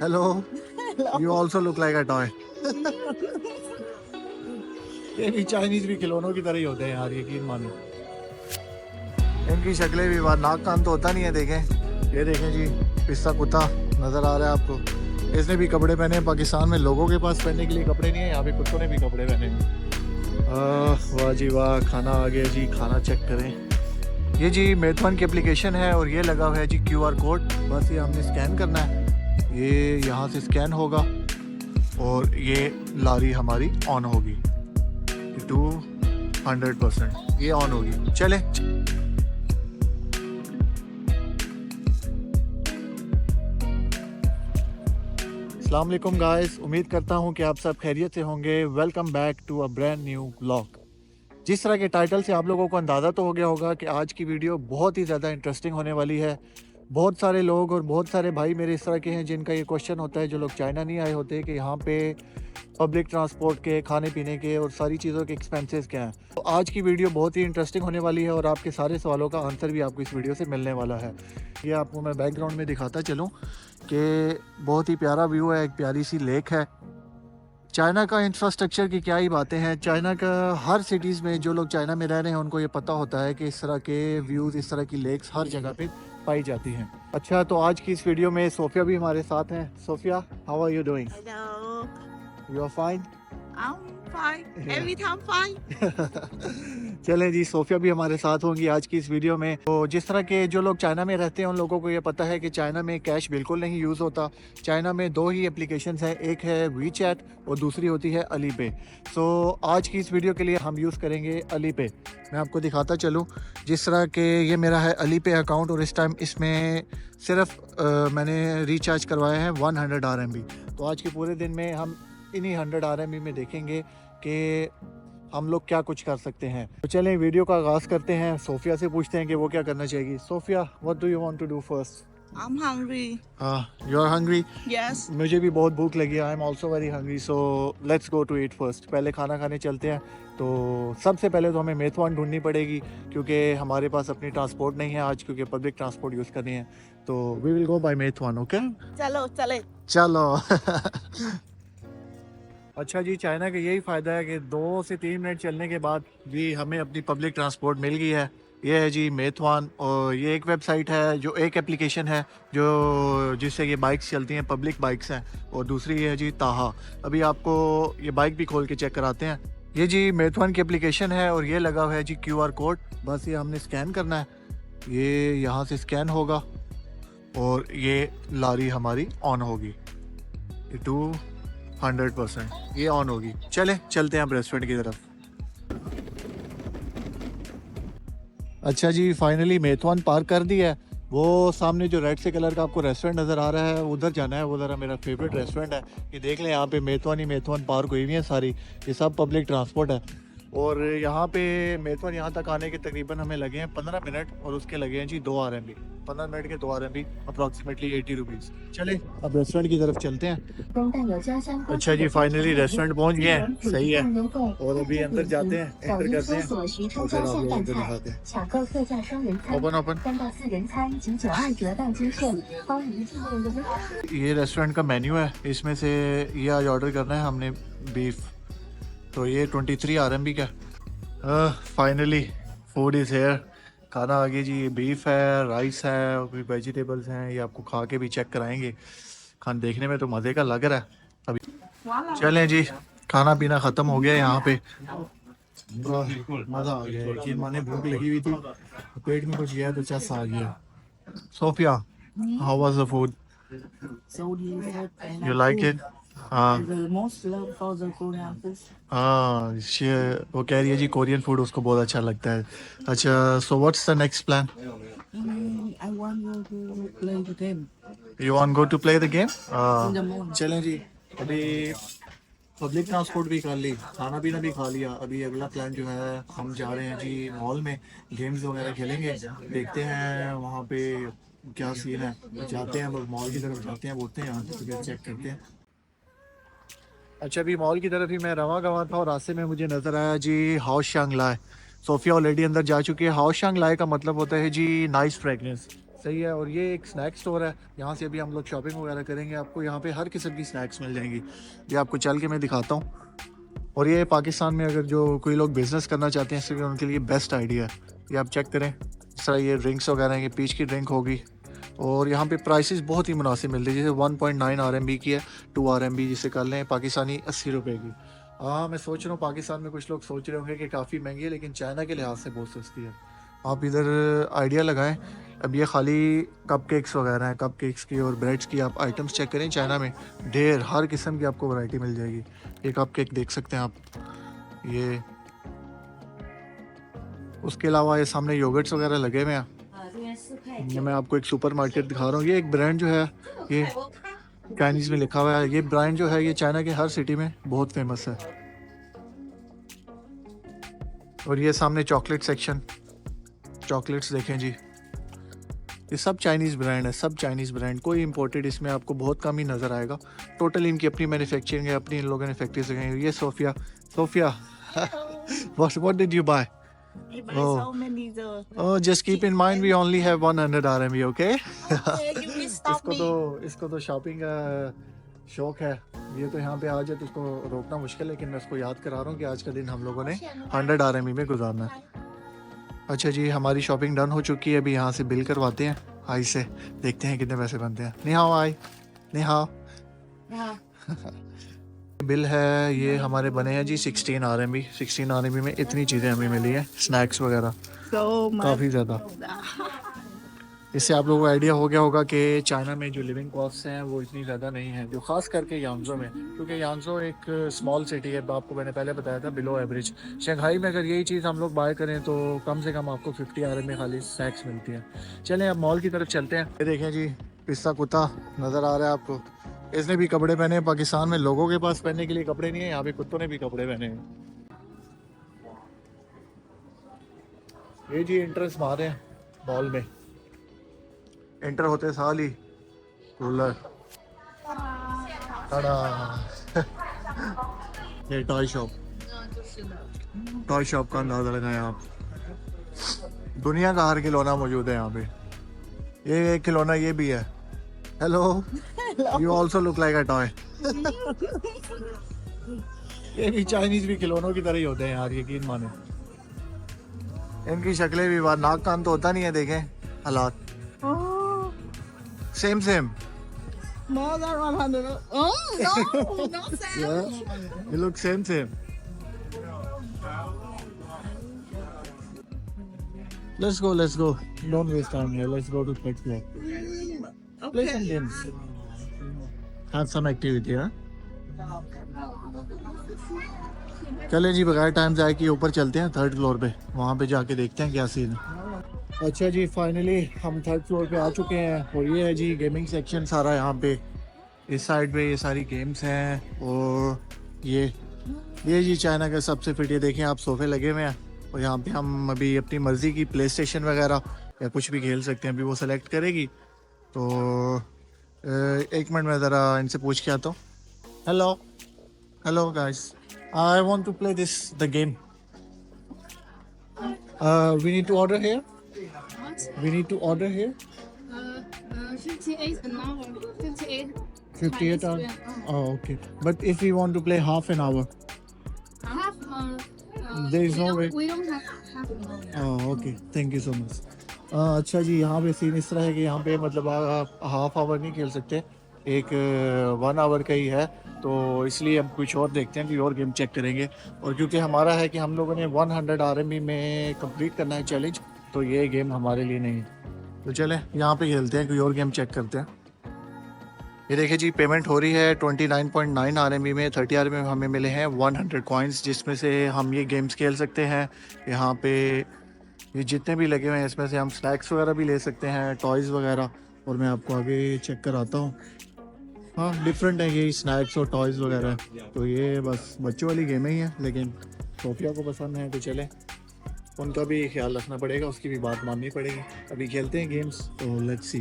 Hello, you also look like a toy. ये भी Chinese भी खिलौनों की तरह ही होते हैं यार, यकीन मानो। इनकी शक्लें भी बात, नाक कान तो होता नहीं है। देखें, ये देखें जी, पिस्ता कुत्ता नज़र आ रहा है आपको। इसने भी कपड़े पहने हैं। पाकिस्तान में लोगों के पास पहनने के लिए कपड़े नहीं है, यहाँ पे कुत्तों ने भी कपड़े पहने हैं। वाह जी वाह, खाना आ गया जी, खाना चेक करें। ये जी मेथवन की एप्लीकेशन है और ये लगा हुआ है जी QR कोड। बस ये हमने स्कैन करना है, ये यहाँ से स्कैन होगा और ये लारी हमारी ऑन होगी 200%, ये ऑन होगी। चले, अस्सलाम वालेकुम गाइस, उम्मीद करता हूँ कि आप सब खैरियत से होंगे। Welcome back to a brand new vlog. जिस तरह के टाइटल से आप लोगों को अंदाज़ा तो हो गया होगा कि आज की वीडियो बहुत ही ज़्यादा इंटरेस्टिंग होने वाली है। बहुत सारे लोग और बहुत सारे भाई मेरे इस तरह के हैं जिनका ये क्वेश्चन होता है, जो लोग चाइना नहीं आए होते, कि यहाँ पे पब्लिक ट्रांसपोर्ट के, खाने पीने के और सारी चीज़ों के एक्सपेंसेस क्या हैं। तो आज की वीडियो बहुत ही इंटरेस्टिंग होने वाली है और आपके सारे सवालों का आंसर भी आपको इस वीडियो से मिलने वाला है। ये आपको मैं बैकग्राउंड में दिखाता चलूँ कि बहुत ही प्यारा व्यू है, एक प्यारी सी लेक है। चाइना का इंफ्रास्ट्रक्चर की क्या ही बातें हैं। चाइना का हर सिटीज़ में जो लोग चाइना में रह रहे हैं उनको ये पता होता है कि इस तरह के व्यूज़, इस तरह की लेक्स हर जगह पे पाई जाती हैं। अच्छा, तो आज की इस वीडियो में सोफिया भी हमारे साथ हैं। Sophia, how are you doing? Hello, you are fine? I'm fine. Yeah. Every time fine. चलें जी, सोफिया भी हमारे साथ होंगी आज की इस वीडियो में। तो जिस तरह के जो लोग चाइना में रहते हैं उन लोगों को ये पता है कि चाइना में कैश बिल्कुल नहीं यूज़ होता। चाइना में दो ही एप्लीकेशंस हैं, एक है वीचैट और दूसरी होती है अलीपे। सो आज की इस वीडियो के लिए हम यूज़ करेंगे अलीपे। मैं आपको दिखाता चलूँ, जिस तरह के ये मेरा है अलीपे अकाउंट और इस टाइम इसमें सिर्फ मैंने रिचार्ज करवाया है 100 RMB। तो आज के पूरे दिन में हम इन्हीं 100 RMB में देखेंगे कि हम लोग क्या कुछ कर सकते हैं। तो चलें वीडियो का आगाज़ करते हैं। सोफिया से पूछते हैं कि वो क्या करना चाहेगी। Sophia, what do you want to do first? I'm hungry. You are hungry? Yes. मुझे भी बहुत भूख लगी है। I am also very hungry, so let's go to eat first. पहले खाना खाने चलते हैं। तो सबसे पहले तो हमें मेथवन ढूंढनी पड़ेगी क्योंकि हमारे पास अपनी ट्रांसपोर्ट नहीं है आज, क्योंकि पब्लिक ट्रांसपोर्ट यूज़ करनी है। तो we will go by method one. Okay, चलो चले। चलो। अच्छा जी, चाइना का यही फ़ायदा है कि 2 से 3 मिनट चलने के बाद भी हमें अपनी पब्लिक ट्रांसपोर्ट मिल गई है। ये है जी मेथवन, और ये एक वेबसाइट है, जो एक एप्लीकेशन है जो जिससे ये बाइक्स चलती हैं, पब्लिक बाइक्स हैं। और दूसरी है जी ताहा। अभी आपको ये बाइक भी खोल के चेक कराते हैं। ये जी मेथवन की एप्लीकेशन है और ये लगा हुआ है जी QR कोड। बस ये हमने स्कैन करना है, ये यहाँ से स्कैन होगा और ये लारी हमारी ऑन होगी 200%, ये ऑन होगी। चले चलते हैं अब रेस्टोरेंट की तरफ। अच्छा जी, फाइनली मेथवन पार्क कर दिया है। वो सामने जो रेड से कलर का आपको रेस्टोरेंट नज़र आ रहा है, उधर जाना है। वो ज़रा मेरा फेवरेट रेस्टोरेंट है। ये देख लें, यहाँ पे मेथवन ही मेथवन पार्क हुई हुई है सारी, ये सब पब्लिक ट्रांसपोर्ट है। और यहाँ पे मेथवन यहाँ तक आने के तकरीबन हमें लगे हैं 15 मिनट और उसके लगे हैं जी 2 RMB। 15 मिनट के 2 RMB, अप्रॉक्सीमेटली 80 रुपीज़। चले अब रेस्टोरेंट की तरफ चलते हैं। अच्छा जी, फाइनली रेस्टोरेंट पहुँच गए हैं, सही है। और अभी अंदर जाते हैं, एंटर करते हैं और फिर आप लोगों को दिखाते हैं। Open open. ये रेस्टोरेंट का मेन्यू है, इसमें से ये आज ऑर्डर करना है हमने बीफ। तो ये 23 RMB का। Finally food is here. खाना आ गया जी, ये बीफ है, राइस है और भी वेजिटेबल्स हैं। ये आपको खा के भी चेक कराएंगे। खाना देखने में तो मज़े का लग रहा है। अभी चलें जी, खाना पीना ख़त्म हो गया यहाँ पे। मज़ा आ गया, यकीन माने भूख लगी हुई थी, पेट में कुछ गया तो चस आ गया। Sophia, how was the food? So you like it? हाँ the most love for the Korean food. हाँ, वो कह रही है जी कोरियन फूड उसको बहुत अच्छा लगता है। अच्छा, so what's the next plan? I want you to play the game you want go to play the game? in the morning. चलें जी, अभी पब्लिक ट्रांसपोर्ट भी कर ली, खाना पीना भी खा लिया। अभी अगला प्लान जो है, हम जा रहे हैं जी मॉल में, गेम्स वगैरह खेलेंगे। देखते हैं वहाँ पे क्या सीन है। जाते हैं मॉल की तरफ, जाते हैं, बोलते हैं यहाँ से चेक करते हैं। अच्छा, अभी मॉल की तरफ ही मैं रवा गवा था और रास्ते में मुझे नज़र आया जी हाओ शांग लाई। सोफिया ऑलरेडी अंदर जा चुकी है। हाओ शांग लाई का मतलब होता है जी नाइस फ्रेगनेंस। सही है। और ये एक स्नैक स्टोर है, यहाँ से अभी हम लोग शॉपिंग वगैरह करेंगे। आपको यहाँ पे हर किस्म की स्नैक्स मिल जाएंगी। ये आपको चल के मैं दिखाता हूँ। और ये पाकिस्तान में अगर जो कोई लोग बिज़नेस करना चाहते हैं इसलिए उनके लिए बेस्ट आइडिया है। ये आप चेक करें, इस तरह ये ड्रिंक्स वगैरह हैं, ये पीच की ड्रिंक होगी। और यहाँ पे प्राइसेस बहुत ही मुनासिब मिल रही है। जैसे 1.9 RMB की है, 2 RMB जिसे कर लें पाकिस्तानी 80 रुपये की। हाँ, मैं सोच रहा हूँ पाकिस्तान में कुछ लोग सोच रहे होंगे कि काफ़ी महंगी है, लेकिन चाइना के लिहाज से बहुत सस्ती है। आप इधर आइडिया लगाएं। अब ये खाली कप केक्स वगैरह हैं, कप केक्स की और ब्रेड्स की आप आइटम्स चेक करें। चाइना में ढेर हर किस्म की आपको वैरायटी मिल जाएगी। ये कप केक देख सकते हैं आप। ये उसके अलावा ये सामने योगर्ट्स वगैरह लगे हुए हैं। ये मैं आपको एक सुपर मार्केट दिखा रहा हूँ। ये एक ब्रांड जो है ये चाइनीज़ में लिखा हुआ है। ये ब्रांड जो है ये चाइना के हर सिटी में बहुत फेमस है। और ये सामने चॉकलेट सेक्शन, चॉकलेट्स देखें जी। ये सब चाइनीज़ ब्रांड है, सब चाइनीज़ ब्रांड, कोई इंपोर्टेड इसमें आपको बहुत कम ही नज़र आएगा। टोटल इनकी अपनी मैन्युफैक्चरिंग है, अपनी इन लोगों ने फैक्ट्रीज लगाई हैं। ये Sophia, Sophia what did you buy? I buy Oh. so many the. Oh, just keep in mind we only have 100 RMB, okay? Okay, you will stop me. इसको तो शॉपिंग का शौक है। ये तो यहाँ पे आ जाए तो उसको रोकना मुश्किल है, लेकिन मैं उसको याद करा रहा हूँ कि आज का दिन हम लोगों ने 100 RMB में गुजारना है। अच्छा जी, हमारी शॉपिंग डन हो चुकी है। अभी यहाँ से बिल करवाते हैं आई से, देखते हैं कितने पैसे बनते हैं। नहीं हाँ आई, नहीं हाँ Yeah. बिल है ये हमारे बने हैं जी 16 RMB। 16 RMB में इतनी चीज़ें हमें मिली हैं, स्नैक्स वगैरह So much. काफ़ी ज़्यादा। इससे आप लोगों को आइडिया हो गया होगा कि चाइना में जो लिविंग कॉस्ट हैं वो इतनी ज़्यादा नहीं है, जो ख़ास करके यांगजो में, क्योंकि यांगजो एक स्मॉल सिटी है। आपको मैंने पहले बताया था बिलो एवरेज। शंघाई में अगर यही चीज़ हम लोग बाय करें तो कम से कम आपको 50 RMB में खाली स्नैक्स मिलती है। चलें अब मॉल की तरफ चलते हैं। ये देखें जी, पिस्ता कुत्ता नज़र आ रहा है आपको। इसने भी कपड़े पहने हैं। पाकिस्तान में लोगों के पास पहनने के लिए कपड़े नहीं है, यहाँ पे कुत्तों ने भी कपड़े पहने हैं। ये जी एंट्रेंस मारे हैं मॉल में। एंटर होते साल ही कूलर ये टॉय शॉप, टॉय शॉप का अंदाजा लगाएं आप। दुनिया का हर खिलौना मौजूद है यहाँ पे। ये एक खिलौना ये भी है। Hello, you also look like a toy. ये भी चाइनीज भी खिलौनों की तरह ही होते हैं यार, यकीन माने। इनकी शक्लें भी बात, नाक कान तो होता नहीं है, देखें हालात Oh, same same. more than 100. Oh no, don't say. Yeah, you look same same. Let's go. Don't waste time here. Let's go to pet club. Play some Okay. games. Have some activity, huh? चले जी, बगैर time जाए कि ऊपर चलते हैं 3rd floor पे, वहाँ पे जाके देखते हैं क्या सीन है। अच्छा जी, फाइनली हम 3rd फ्लोर पे आ चुके हैं। और ये है जी गेमिंग सेक्शन सारा यहाँ पे। इस साइड पे ये सारी गेम्स हैं। और ये जी चाइना का सबसे फिट, ये देखें आप, सोफे लगे हुए हैं। और यहाँ पे हम अभी अपनी मर्ज़ी की प्ले स्टेशन वगैरह या कुछ भी खेल सकते हैं। अभी वो सेलेक्ट करेगी तो एक मिनट में ज़रा इनसे पूछ के आता हूँ। Hello guys, I want to play the game. We need to order here. What? We need to order here. 58 an hour. 58. 58 hours. Yeah. Oh, okay. But if we want to play half an hour. Half hour. There is no way. We don't have half an hour. Oh, okay. Thank you so much. अच्छा जी, यहाँ पे scene इस तरह है कि यहाँ पे मतलब आप हाफ आवर नहीं खेल सकते, एक 1 आवर का ही है। तो इसलिए हम कुछ और देखते हैं, कोई और गेम चेक करेंगे। और क्योंकि हमारा है कि हम लोगों ने 100 RMB में कंप्लीट करना है चैलेंज, तो ये गेम हमारे लिए नहीं है। तो चलें यहाँ पे खेलते हैं, कोई और गेम चेक करते हैं। ये देखिए जी, पेमेंट हो रही है 29.9 RMB में। 30 RMB में हमें मिले हैं 100 कॉइन्स, जिसमें से हम ये गेम्स खेल सकते हैं। यहाँ पे ये जितने भी लगे हुए हैं इसमें से हम स्नैक्स वगैरह भी ले सकते हैं, टॉयज़ वगैरह। और मैं आपको आगे चेक कराता हूँ। हाँ, डिफरेंट है ये स्नैक्स और टॉयज़ वगैरह। तो ये बस बच्चों वाली गेमें ही हैं, लेकिन सोफिया को पसंद है तो चले, उनका भी ख्याल रखना पड़ेगा, उसकी भी बात माननी पड़ेगी। अभी खेलते हैं गेम्स, तो लेट्स सी।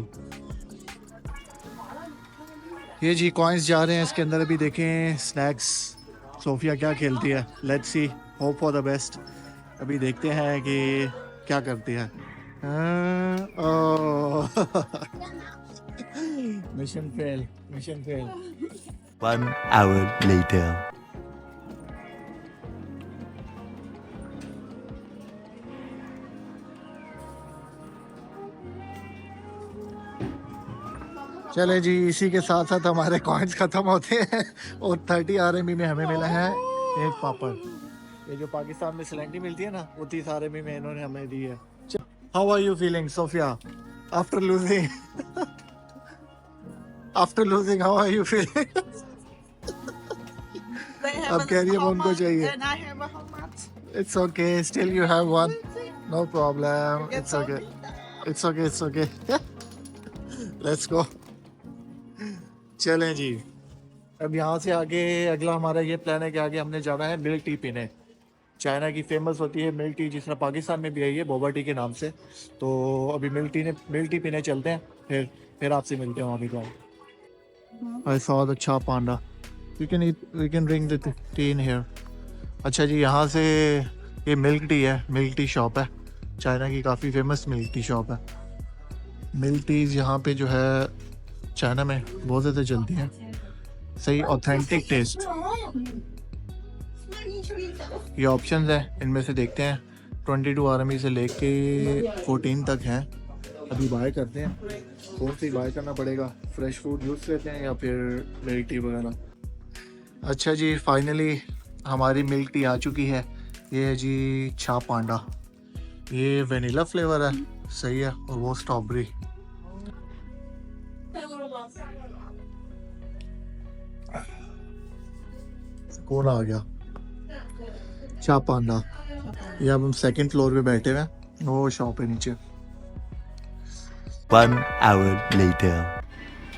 ये जी कॉइन्स जा रहे हैं इसके अंदर। अभी देखें स्नैक्स सोफिया क्या खेलती है। Let's see, hope for the best. अभी देखते हैं कि क्या करती है। Oh. Mission fail. Mission fail. 1 hour later. चले जी, इसी के साथ साथ हमारे कॉइन्स खत्म होते हैं और 30 RMB में हमें मिला है एक पापड़। ये जो पाकिस्तान में सिलेंडी मिलती है ना, वो 30 RMB में इन्होंने हमें दी है। How are you feeling Sophia after losing? After losing how are you feeling? अब कह रही है वो उनको चाहिए। And I have a how much? It's okay, still you have one. No problem. It's okay. It's okay, it's okay. Let's go. चलें जी, अब यहाँ से आगे अगला हमारा ये प्लान है कि आगे हमने जाना है मिल्क टी पीने। चाइना की फेमस होती है मिल्क टी, जिस तरह पाकिस्तान में भी है ये बोबा टी के नाम से। तो अभी मिल्क टी पीने चलते हैं, फिर आपसे मिलते हैं वहाँ भी जाओ। I saw the cha panda. We can drink the tea in here. अच्छा जी, यहाँ से ये मिल्क टी है, मिल्क टी शॉप है। चाइना की काफ़ी फेमस मिल्क टी शॉप है। मिल्क टीज यहाँ पे जो है चाइना में बहुत ज़्यादा चलती हैं। सही ऑथेंटिक टेस्ट। ये ऑप्शंस हैं, इनमें से देखते हैं। 22 RMB से लेके 14 तक हैं। अभी बाय करते हैं, कौन सी बाय करना पड़ेगा। फ्रेश फ्रूट जूस लेते हैं या फिर मिल्क टी वगैरह। अच्छा जी, फाइनली हमारी मिल्क टी आ चुकी है। ये है जी चा पांडा। ये वेनिला फ्लेवर है, सही है, और वो स्ट्रॉबेरी। कौन आ गया? चा पांडा। ये अब हम सेकंड फ्लोर पे बैठे हुए हैं, वो शॉप है नीचे। 1 hour later.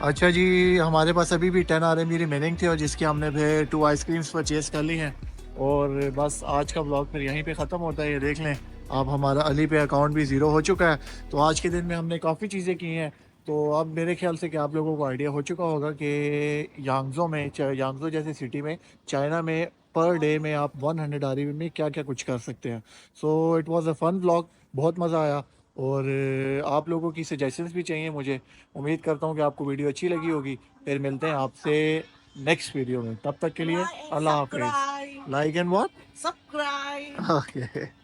अच्छा जी, हमारे पास अभी भी 10 RMB रिमेनिंग थे और जिसकी हमने फिर 2 आइसक्रीम्स परचेज कर ली हैं। और बस आज का ब्लॉग फिर यहीं पे ख़त्म होता है। ये देख लें आप, हमारा अली पे अकाउंट भी ज़ीरो हो चुका है। तो आज के दिन में हमने काफ़ी चीज़ें की हैं। तो अब मेरे ख्याल से कि आप लोगों को आइडिया हो चुका होगा कि यांगजो जैसी सिटी में, चाइना में पर डे में आप 100 RMB में क्या क्या कुछ कर सकते हैं। So it was a fun blog, बहुत मज़ा आया। और आप लोगों की सजेशंस भी चाहिए मुझे। उम्मीद करता हूँ कि आपको वीडियो अच्छी लगी होगी। फिर मिलते हैं आपसे नेक्स्ट वीडियो में, तब तक के लिए अल्लाह हाफिज़। Subscribe. Like and what? Subscribe. Okay.